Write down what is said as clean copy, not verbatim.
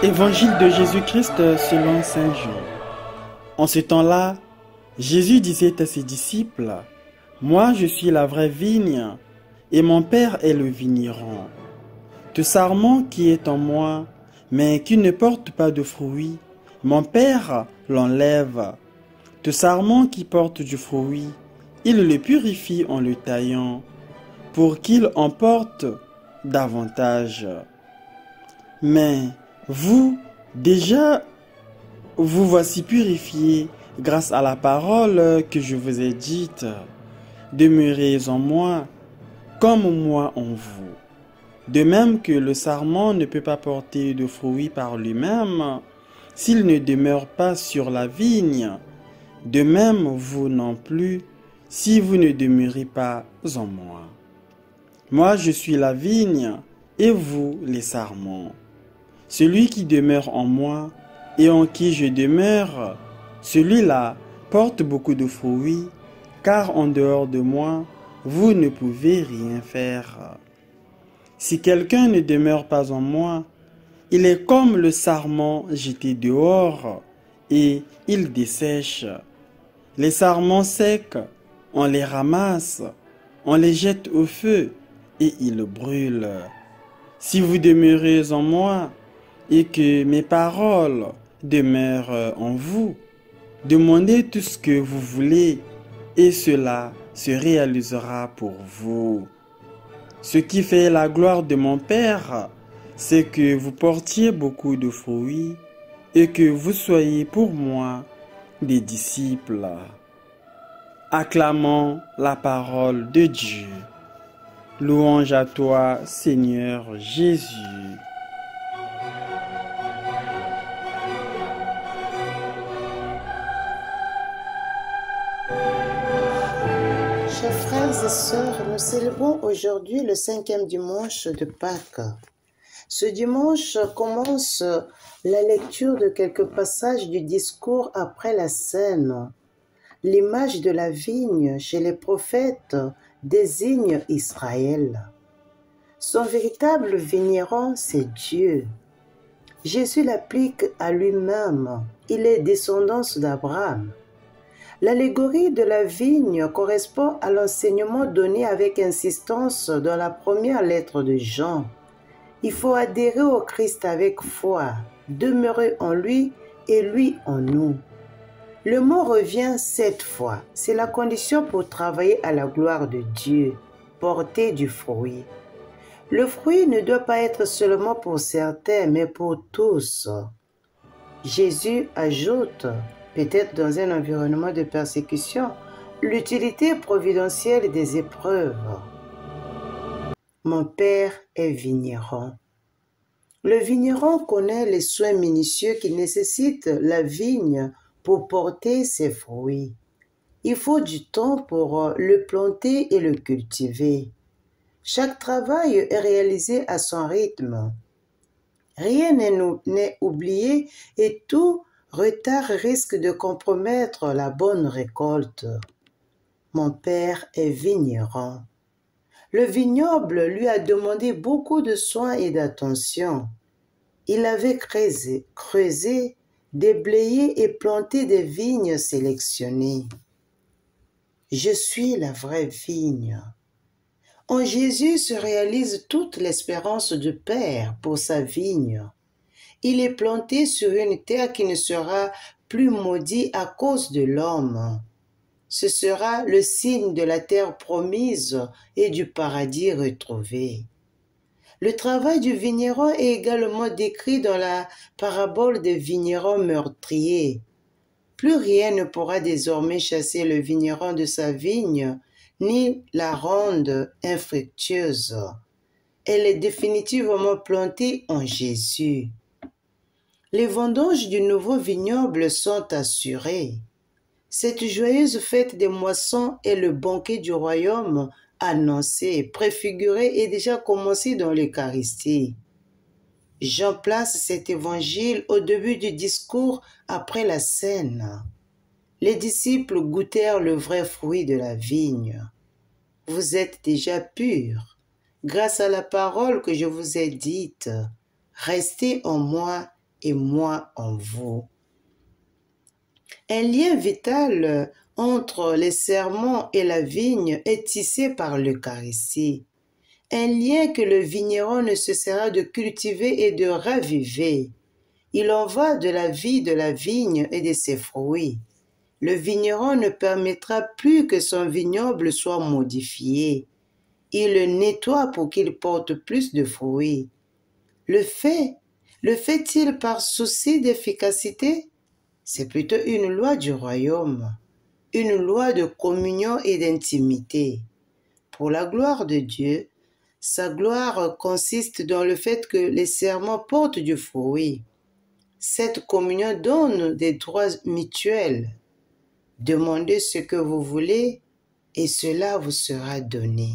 Évangile de Jésus-Christ selon saint Jean. En ce temps-là, Jésus disait à ses disciples, « Moi je suis la vraie vigne, et mon Père est le vigneron. Tout sarment qui est en moi, mais qui ne porte pas de fruits, mon Père l'enlève. Tout sarment qui porte du fruit, il le purifie en le taillant, pour qu'il en porte davantage. Mais vous, déjà, vous voici purifiés grâce à la parole que je vous ai dite. Demeurez en moi, comme moi en vous. De même que le sarment ne peut pas porter de fruits par lui-même, s'il ne demeure pas sur la vigne, de même vous non plus, si vous ne demeurez pas en moi. Moi je suis la vigne, et vous les sarments. Celui qui demeure en moi, et en qui je demeure, celui-là porte beaucoup de fruits, car en dehors de moi, vous ne pouvez rien faire. Si quelqu'un ne demeure pas en moi, il est comme le sarment jeté dehors, et il dessèche. Les sarments secs, on les ramasse, on les jette au feu, et ils brûlent. Si vous demeurez en moi, et que mes paroles demeurent en vous, demandez tout ce que vous voulez, et cela se réalisera pour vous. Ce qui fait la gloire de mon Père, c'est que vous portiez beaucoup de fruits, et que vous soyez pour moi des disciples. Acclamons la parole de Dieu. Louange à toi, Seigneur Jésus. Chers frères et sœurs, nous célébrons aujourd'hui le 5e dimanche de Pâques. Ce dimanche commence la lecture de quelques passages du discours après la scène. L'image de la vigne chez les prophètes désigne Israël. Son véritable vigneron, c'est Dieu. Jésus l'applique à lui-même. Il est descendance d'Abraham. L'allégorie de la vigne correspond à l'enseignement donné avec insistance dans la première lettre de Jean. Il faut adhérer au Christ avec foi, demeurer en lui et lui en nous. Le mot revient 7 fois. C'est la condition pour travailler à la gloire de Dieu, porter du fruit. Le fruit ne doit pas être seulement pour certains, mais pour tous. Jésus ajoute, peut-être dans un environnement de persécution, l'utilité providentielle des épreuves. Mon Père est vigneron. Le vigneron connaît les soins minutieux qui nécessitent la vigne pour porter ses fruits. Il faut du temps pour le planter et le cultiver. Chaque travail est réalisé à son rythme. Rien n'est oublié et tout retard risque de compromettre la bonne récolte. Mon Père est vigneron. Le vignoble lui a demandé beaucoup de soins et d'attention. Il avait creusé, déblayé et planté des vignes sélectionnées. Je suis la vraie vigne. En Jésus se réalise toute l'espérance du Père pour sa vigne. Il est planté sur une terre qui ne sera plus maudite à cause de l'homme. Ce sera le signe de la terre promise et du paradis retrouvé. Le travail du vigneron est également décrit dans la parabole des vignerons meurtriers. Plus rien ne pourra désormais chasser le vigneron de sa vigne, ni la rendre infructueuse. Elle est définitivement plantée en Jésus. Les vendanges du nouveau vignoble sont assurées. Cette joyeuse fête des moissons est le banquet du royaume annoncé, préfiguré et déjà commencé dans l'Eucharistie. Jean place cet évangile au début du discours après la scène. Les disciples goûtèrent le vrai fruit de la vigne. Vous êtes déjà purs, grâce à la parole que je vous ai dite. Restez en moi et moi en vous. Un lien vital entre les serments et la vigne est tissé par l'Eucharistie. Un lien que le vigneron ne cessera de cultiver et de raviver. Il en va de la vie de la vigne et de ses fruits. Le vigneron ne permettra plus que son vignoble soit modifié. Il le nettoie pour qu'il porte plus de fruits. Le fait-il par souci d'efficacité? C'est plutôt une loi du royaume, une loi de communion et d'intimité. Pour la gloire de Dieu, sa gloire consiste dans le fait que les serments portent du fruit. Cette communion donne des droits mutuels. Demandez ce que vous voulez et cela vous sera donné.